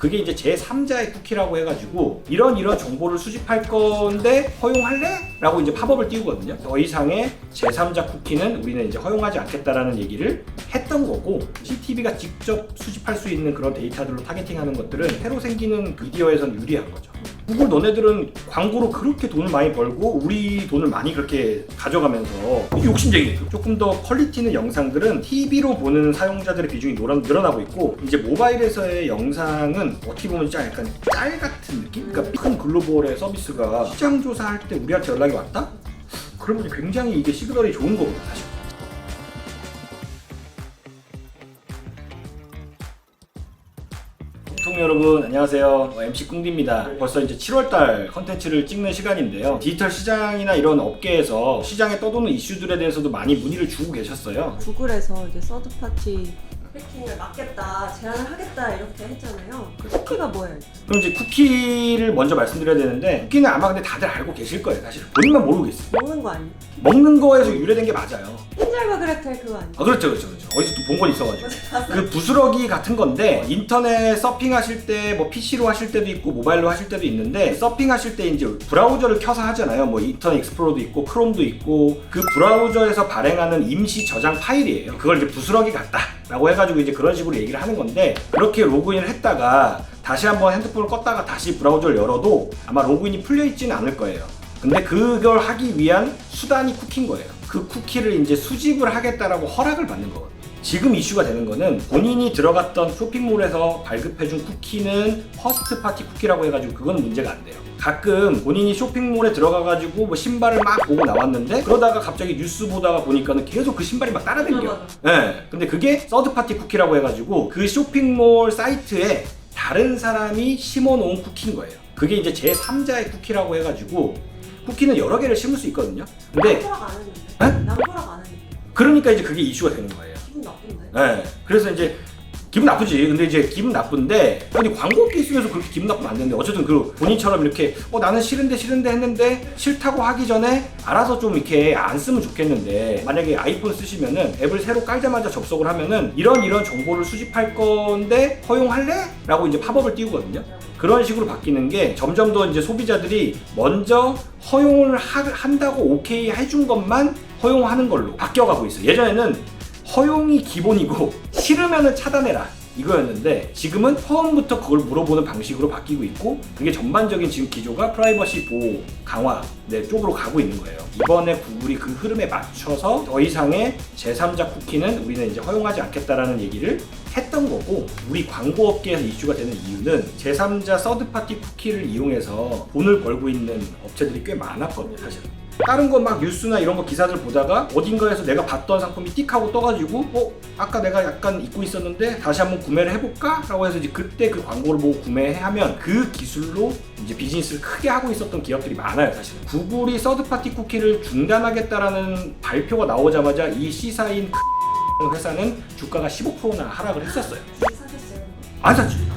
그게 이제 제3자의 쿠키라고 해가지고 이런 정보를 수집할 건데 허용할래? 라고 이제 팝업을 띄우거든요. 더 이상의 제3자 쿠키는 우리는 이제 허용하지 않겠다라는 얘기를 했던 거고, CCTV가 직접 수집할 수 있는 그런 데이터들로 타겟팅하는 것들은 새로 생기는 미디어에선 유리한 거죠. 구글 너네들은 광고로 그렇게 돈을 많이 벌고 우리 돈을 많이 그렇게 가져가면서 욕심쟁이, 조금 더 퀄리티 있는 영상들은 TV로 보는 사용자들의 비중이 늘어나고 있고, 이제 모바일에서의 영상은 어떻게 보면 진짜 약간 짤 같은 느낌? 그러니까 큰 글로벌의 서비스가 시장 조사할 때 우리한테 연락이 왔다? 그러면 굉장히 이게 시그널이 좋은 거거든 사실. 시청자 여러분 안녕하세요. MC 꿍디입니다. 벌써 이제 7월달 컨텐츠를 찍는 시간인데요. 디지털 시장이나 이런 업계에서 시장에 떠도는 이슈들에 대해서도 많이 문의를 주고 계셨어요. 구글에서 이제 서드 파티 해킹을 막겠다, 제한을 하겠다 이렇게 했잖아요. 쿠키가 뭐예요? 그럼 이제 쿠키를 먼저 말씀드려야 되는데, 쿠키는 아마 근데 다들 알고 계실 거예요. 사실 본인만 모르고 있어요. 먹는 거 아니에요? 먹는 거에서 유래된 게 맞아요. 헨젤과 그레텔 그거 아니에요? 아 그렇죠. 어디서 또 본 건 있어가지고. 그 부스러기 같은 건데, 인터넷 서핑하실 때 뭐 PC로 하실 때도 있고 모바일로 하실 때도 있는데, 서핑하실 때 이제 브라우저를 켜서 하잖아요. 뭐 인터넷 익스플로러도 있고 크롬도 있고, 그 브라우저에서 발행하는 임시 저장 파일이에요. 그걸 이제 부스러기 같다 라고 해가지고 이제 그런 식으로 얘기를 하는 건데, 그렇게 로그인을 했다가 다시 한번 핸드폰을 껐다가 다시 브라우저를 열어도 아마 로그인이 풀려 있지는 않을 거예요. 근데 그걸 하기 위한 수단이 쿠키인 거예요. 그 쿠키를 이제 수집을 하겠다라고 허락을 받는 거거든요. 지금 이슈가 되는 거는 본인이 들어갔던 쇼핑몰에서 발급해준 쿠키는 퍼스트 파티 쿠키라고 해가지고 그건 문제가 안 돼요. 가끔 본인이 쇼핑몰에 들어가가지고 뭐 신발을 막 보고 나왔는데, 그러다가 갑자기 뉴스 보다가 보니까는 계속 그 신발이 막 따라다녀. 네. 근데 그게 서드 파티 쿠키라고 해가지고 그 쇼핑몰 사이트에 다른 사람이 심어놓은 쿠키인 거예요. 그게 이제 제3자의 쿠키라고 해가지고, 쿠키는 여러 개를 심을 수 있거든요. 근데 남 허락 안 했는데? 에? 남 허락 안 했는데? 그러니까 이제 그게 이슈가 되는 거예요. 기분 나쁜데? 네. 그래서 이제 기분 나쁘지. 근데 이제 기분 나쁜데, 아니 광고업계 속에서 그렇게 기분 나쁘면 안 되는데, 어쨌든 그 본인처럼 이렇게 나는 싫은데 했는데, 싫다고 하기 전에 알아서 좀 이렇게 안 쓰면 좋겠는데, 만약에 아이폰 쓰시면은 앱을 새로 깔자마자 접속을 하면은 이런 정보를 수집할 건데 허용할래? 라고 이제 팝업을 띄우거든요. 그런 식으로 바뀌는 게 점점 더 이제 소비자들이 먼저 허용을 한다고 오케이 해준 것만 허용하는 걸로 바뀌어가고 있어요. 예전에는 허용이 기본이고 싫으면은 차단해라 이거였는데, 지금은 처음부터 그걸 물어보는 방식으로 바뀌고 있고, 그게 전반적인 지금 기조가 프라이버시 보호 강화 쪽으로 가고 있는 거예요. 이번에 구글이 그 흐름에 맞춰서 더 이상의 제3자 쿠키는 우리는 이제 허용하지 않겠다라는 얘기를 했던 거고, 우리 광고업계에서 이슈가 되는 이유는 제3자 서드파티 쿠키를 이용해서 돈을 벌고 있는 업체들이 꽤 많았거든요 사실. 다른 거 막 뉴스나 이런 거 기사들 보다가 어딘가에서 내가 봤던 상품이 띡 하고 떠가지고 아까 내가 약간 잊고 있었는데 다시 한번 구매를 해볼까? 라고 해서 이제 그때 그 광고를 보고 구매하면 그 기술로 이제 비즈니스를 크게 하고 있었던 기업들이 많아요 사실. 구글이 서드파티 쿠키를 중단하겠다라는 발표가 나오자마자 이 C사인 회사는 주가가 15%나 하락을 했었어요. 사셨어요? 안 샀지.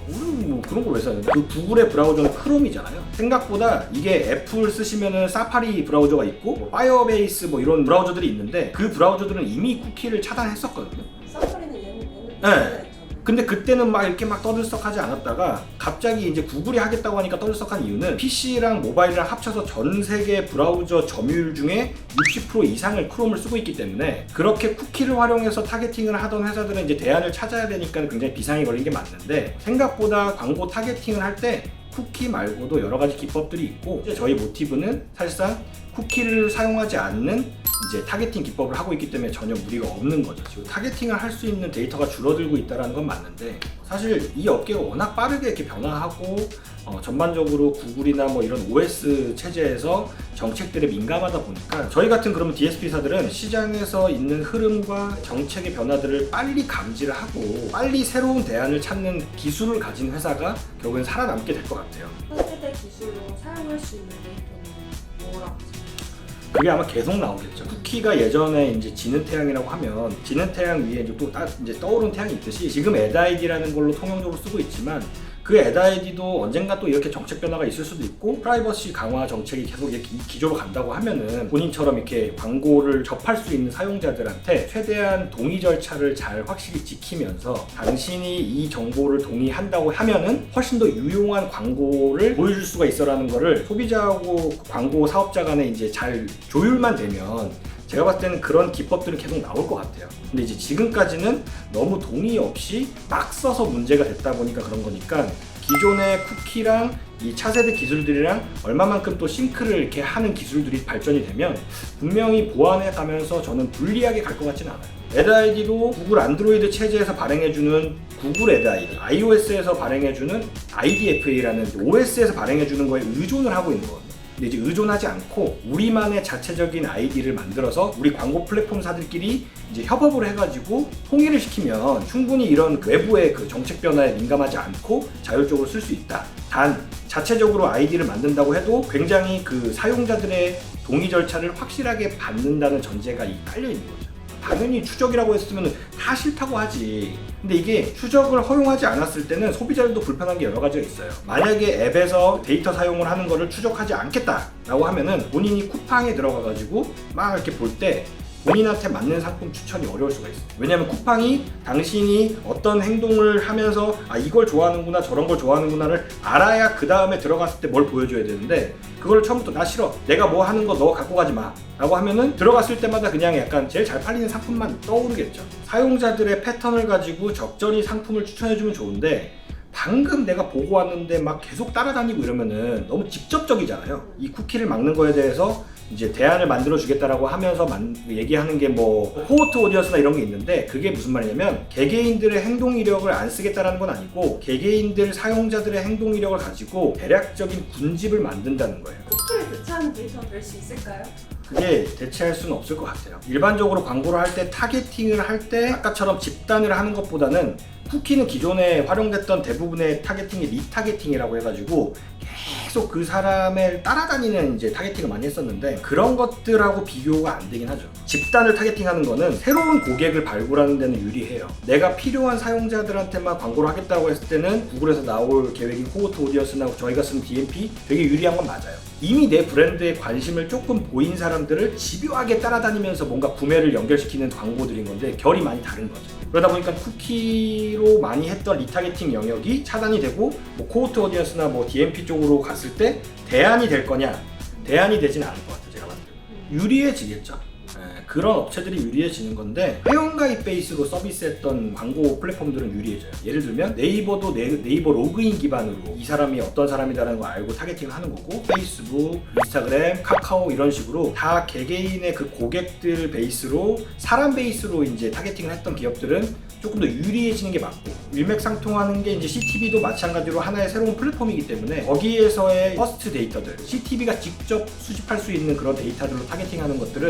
우리는 뭐 그런 걸 왜 사는데? 그 구글의 브라우저는 크롬이잖아요. 생각보다 이게 애플 쓰시면은 사파리 브라우저가 있고 뭐 파이어베이스 뭐 이런 브라우저들이 있는데, 그 브라우저들은 이미 쿠키를 차단했었거든요. 사파리는 얘는 네. 근데 그때는 막 이렇게 막 떠들썩하지 않았다가 갑자기 이제 구글이 하겠다고 하니까 떠들썩한 이유는 PC랑 모바일이랑 합쳐서 전 세계 브라우저 점유율 중에 60% 이상을 크롬을 쓰고 있기 때문에, 그렇게 쿠키를 활용해서 타겟팅을 하던 회사들은 이제 대안을 찾아야 되니까 굉장히 비상이 걸린 게 맞는데, 생각보다 광고 타겟팅을 할 때 쿠키 말고도 여러 가지 기법들이 있고, 이제 저희 모티브는 사실상 쿠키를 사용하지 않는 이제 타겟팅 기법을 하고 있기 때문에 전혀 무리가 없는 거죠. 지금 타겟팅을 할 수 있는 데이터가 줄어들고 있다는 건 맞는데, 사실 이 업계가 워낙 빠르게 이렇게 변화하고 전반적으로 구글이나 뭐 이런 OS 체제에서 정책들에 민감하다 보니까, 저희 같은 그러면 DSP사들은 시장에서 있는 흐름과 정책의 변화들을 빨리 감지를 하고 빨리 새로운 대안을 찾는 기술을 가진 회사가 결국엔 살아남게 될 것 같아요. 현세대 기술로 사용할 수 있는 데이터는 뭐라고? 그게 아마 계속 나오겠죠. 쿠키가 예전에 이제 지는 태양이라고 하면 지는 태양 위에 이제 또 이제 떠오른 태양이 있듯이, 지금 edID라는 걸로 통용적으로 쓰고 있지만 그 애드아이디도 언젠가 또 이렇게 정책 변화가 있을 수도 있고 프라이버시 강화 정책이 계속 이렇게 이 기조로 간다고 하면은 본인처럼 이렇게 광고를 접할 수 있는 사용자들한테 최대한 동의 절차를 잘 확실히 지키면서 당신이 이 정보를 동의한다고 하면은 훨씬 더 유용한 광고를 보여줄 수가 있어라는 거를 소비자하고 광고 사업자 간에 이제 잘 조율만 되면 제가 봤을 때는 그런 기법들은 계속 나올 것 같아요. 근데 이제 지금까지는 너무 동의 없이 막 써서 문제가 됐다 보니까 그런 거니까 기존의 쿠키랑 이 차세대 기술들이랑 얼마만큼 또 싱크를 이렇게 하는 기술들이 발전이 되면 분명히 보완해 가면서 저는 불리하게 갈 것 같지는 않아요. 애드아이디도 구글 안드로이드 체제에서 발행해주는 구글 애드아이디, iOS에서 발행해주는 IDFA라는 OS에서 발행해주는 거에 의존을 하고 있는 거거든요. 근데 이제 의존하지 않고 우리만의 자체적인 아이디를 만들어서 우리 광고 플랫폼사들끼리 이제 협업을 해가지고 통일을 시키면 충분히 이런 외부의 그 정책 변화에 민감하지 않고 자율적으로 쓸 수 있다. 단 자체적으로 아이디를 만든다고 해도 굉장히 그 사용자들의 동의 절차를 확실하게 받는다는 전제가 깔려 있는 거죠. 당연히 추적이라고 했으면 다 싫다고 하지. 근데 이게 추적을 허용하지 않았을 때는 소비자들도 불편한 게 여러 가지가 있어요. 만약에 앱에서 데이터 사용을 하는 거를 추적하지 않겠다라고 하면은 본인이 쿠팡에 들어가가지고 막 이렇게 볼 때 본인한테 맞는 상품 추천이 어려울 수가 있어요. 왜냐면 쿠팡이 당신이 어떤 행동을 하면서 아 이걸 좋아하는구나 저런 걸 좋아하는구나를 알아야 그 다음에 들어갔을 때 뭘 보여줘야 되는데 그걸 처음부터 나 싫어 내가 뭐 하는 거 너 갖고 가지 마 라고 하면은 들어갔을 때마다 그냥 약간 제일 잘 팔리는 상품만 떠오르겠죠. 사용자들의 패턴을 가지고 적절히 상품을 추천해주면 좋은데 방금 내가 보고 왔는데 막 계속 따라다니고 이러면은 너무 직접적이잖아요. 이 쿠키를 막는 거에 대해서 이제 대안을 만들어 주겠다라고 하면서 얘기하는 게 뭐 코호트 오디언스나 이런 게 있는데 그게 무슨 말이냐면 개개인들의 행동 이력을 안 쓰겠다라는 건 아니고 개개인들 사용자들의 행동 이력을 가지고 대략적인 군집을 만든다는 거예요. 쿠키를 대체하는 데이터가 될 수 있을까요? 그게 대체할 수는 없을 것 같아요. 일반적으로 광고를 할 때 타겟팅을 할 때 아까처럼 집단을 하는 것보다는 쿠키는 기존에 활용됐던 대부분의 타겟팅이 리타겟팅이라고 해가지고 계속 그 사람을 따라다니는 이제 타겟팅을 많이 했었는데 그런 것들하고 비교가 안 되긴 하죠. 집단을 타겟팅하는 거는 새로운 고객을 발굴하는 데는 유리해요. 내가 필요한 사용자들한테만 광고를 하겠다고 했을 때는 구글에서 나올 계획인 코호트 오디언스나 저희가 쓰는 DMP 되게 유리한 건 맞아요. 이미 내 브랜드에 관심을 조금 보인 사람들을 집요하게 따라다니면서 뭔가 구매를 연결시키는 광고들인 건데 결이 많이 다른 거죠. 그러다 보니까 쿠키로 많이 했던 리타겟팅 영역이 차단이 되고 뭐 코호트 오디언스나 뭐 DMP 쪽으로 갔을 때 대안이 될 거냐? 대안이 되지는 않을 것 같아요. 제가 봤을 때 유리해지겠죠. 그런 업체들이 유리해지는 건데 회원가입 베이스로 서비스했던 광고 플랫폼들은 유리해져요. 예를 들면 네이버도 네이버 로그인 기반으로 이 사람이 어떤 사람이라는 걸 알고 타겟팅을 하는 거고 페이스북, 인스타그램, 카카오 이런 식으로 다 개개인의 그 고객들 베이스로 사람 베이스로 이제 타겟팅을 했던 기업들은 조금 더 유리해지는 게 맞고 일맥상통하는 게 이제 CTV도 마찬가지로 하나의 새로운 플랫폼이기 때문에 거기에서의 퍼스트 데이터들 CTV가 직접 수집할 수 있는 그런 데이터들로 타겟팅하는 것들은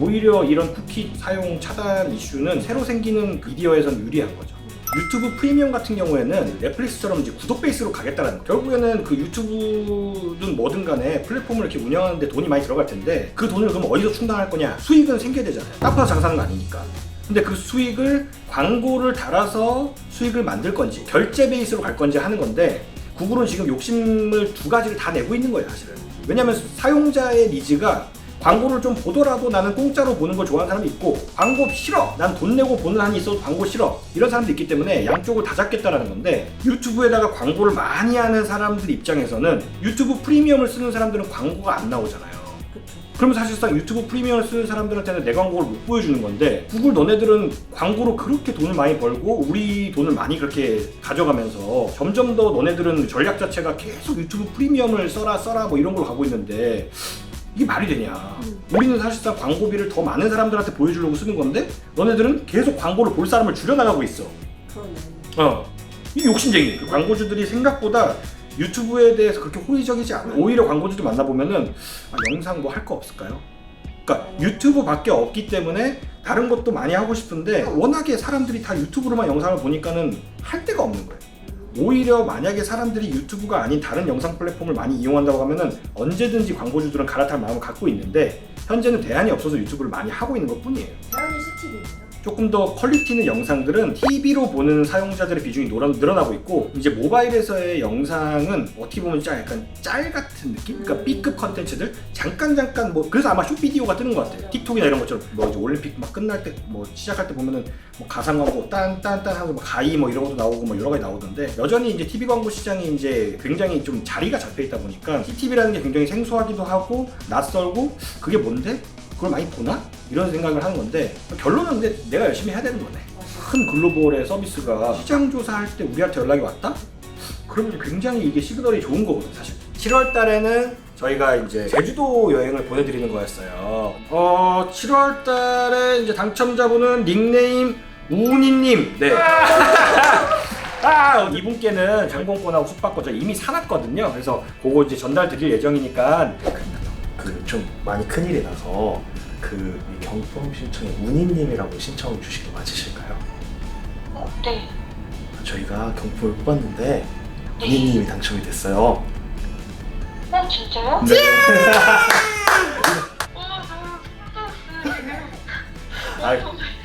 오히려 이런 쿠키 사용 차단 이슈는 새로 생기는 미디어에선 유리한 거죠. 유튜브 프리미엄 같은 경우에는 넷플릭스처럼 이제 구독 베이스로 가겠다라는 거. 결국에는 그 유튜브든 뭐든 간에 플랫폼을 이렇게 운영하는데 돈이 많이 들어갈 텐데 그 돈을 그럼 어디서 충당할 거냐? 수익은 생겨야 되잖아요. 딱 봐서 장사하는 거 아니니까. 근데 그 수익을 광고를 달아서 수익을 만들 건지 결제 베이스로 갈 건지 하는 건데 구글은 지금 욕심을 두 가지를 다 내고 있는 거예요 사실은. 왜냐면 사용자의 니즈가 광고를 좀 보더라도 나는 공짜로 보는 걸 좋아하는 사람도 있고 광고 싫어! 난 돈 내고 보는 한이 있어도 광고 싫어! 이런 사람도 있기 때문에 양쪽을 다 잡겠다라는 건데 유튜브에다가 광고를 많이 하는 사람들 입장에서는 유튜브 프리미엄을 쓰는 사람들은 광고가 안 나오잖아요. 그러면 사실상 유튜브 프리미엄을 쓰는 사람들한테는 내 광고를 못 보여주는 건데 구글 너네들은 광고로 그렇게 돈을 많이 벌고 우리 돈을 많이 그렇게 가져가면서 점점 더 너네들은 전략 자체가 계속 유튜브 프리미엄을 써라 뭐 이런 걸로 가고 있는데 이게 말이 되냐. 우리는 사실상 광고비를 더 많은 사람들한테 보여주려고 쓰는 건데 너네들은 계속 광고를 볼 사람을 줄여나가고 있어. 그러네. 이 욕심쟁이. 그 광고주들이 생각보다 유튜브에 대해서 그렇게 호의적이지 않아요. 오히려 광고주들 만나보면은 영상 뭐 할 거 없을까요? 그러니까 유튜브밖에 없기 때문에 다른 것도 많이 하고 싶은데 워낙에 사람들이 다 유튜브로만 영상을 보니까는 할 데가 없는 거예요. 오히려 만약에 사람들이 유튜브가 아닌 다른 영상 플랫폼을 많이 이용한다고 하면은 언제든지 광고주들은 갈아탈 마음을 갖고 있는데 현재는 대안이 없어서 유튜브를 많이 하고 있는 것 뿐이에요. 대안이 CTV예요. 조금 더 퀄리티 있는 영상들은 TV로 보는 사용자들의 비중이 늘어나고 있고, 이제 모바일에서의 영상은 어떻게 보면 약간 짤 같은 느낌? 그러니까 B급 컨텐츠들 잠깐 뭐 그래서 아마 숏비디오가 뜨는 것 같아요. 틱톡이나 이런 것처럼 뭐 이제 올림픽 막 끝날 때 뭐 시작할 때 보면은 뭐 가상광고 딴딴딴 하고 뭐 가이 뭐 이런 것도 나오고 뭐 여러 가지 나오던데, 여전히 이제 TV 광고 시장이 이제 굉장히 좀 자리가 잡혀 있다 보니까 CTV라는 게 굉장히 생소하기도 하고 낯설고, 그게 뭔데? 그걸 많이 보나? 이런 생각을 하는 건데, 결론은 근데 내가 열심히 해야 되는 거네. 큰 글로벌의 서비스가 시장 조사할 때 우리한테 연락이 왔다? 그러면 굉장히 이게 시그널이 좋은 거거든 사실. 7월 달에는 저희가 이제 제주도 여행을 보내드리는 거였어요. 7월 달에 이제 당첨자분은 닉네임 우니님. 네. 이분께는 장공권하고 숙박권 저 이미 사놨거든요. 그래서 그거 이제 전달 드릴 예정이니까. 좀 많이 큰일이 나서 이 경품 신청에 운이님이라고 신청 주신 게 맞으실까요? 네. 저희가 경품을 뽑았는데 운이님이 당첨이 됐어요. 진짜요? 네.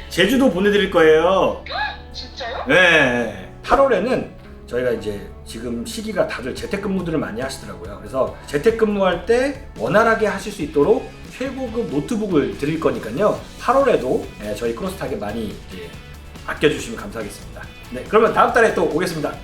제주도 보내드릴 거예요. 진짜요? 네. 8월에는 저희가 이제 지금 시기가 다들 재택근무들을 많이 하시더라고요. 그래서 재택근무할 때 원활하게 하실 수 있도록 최고급 노트북을 드릴 거니까요. 8월에도 저희 크로스타게 많이 이제 아껴주시면 감사하겠습니다. 네, 그러면 다음 달에 또 오겠습니다.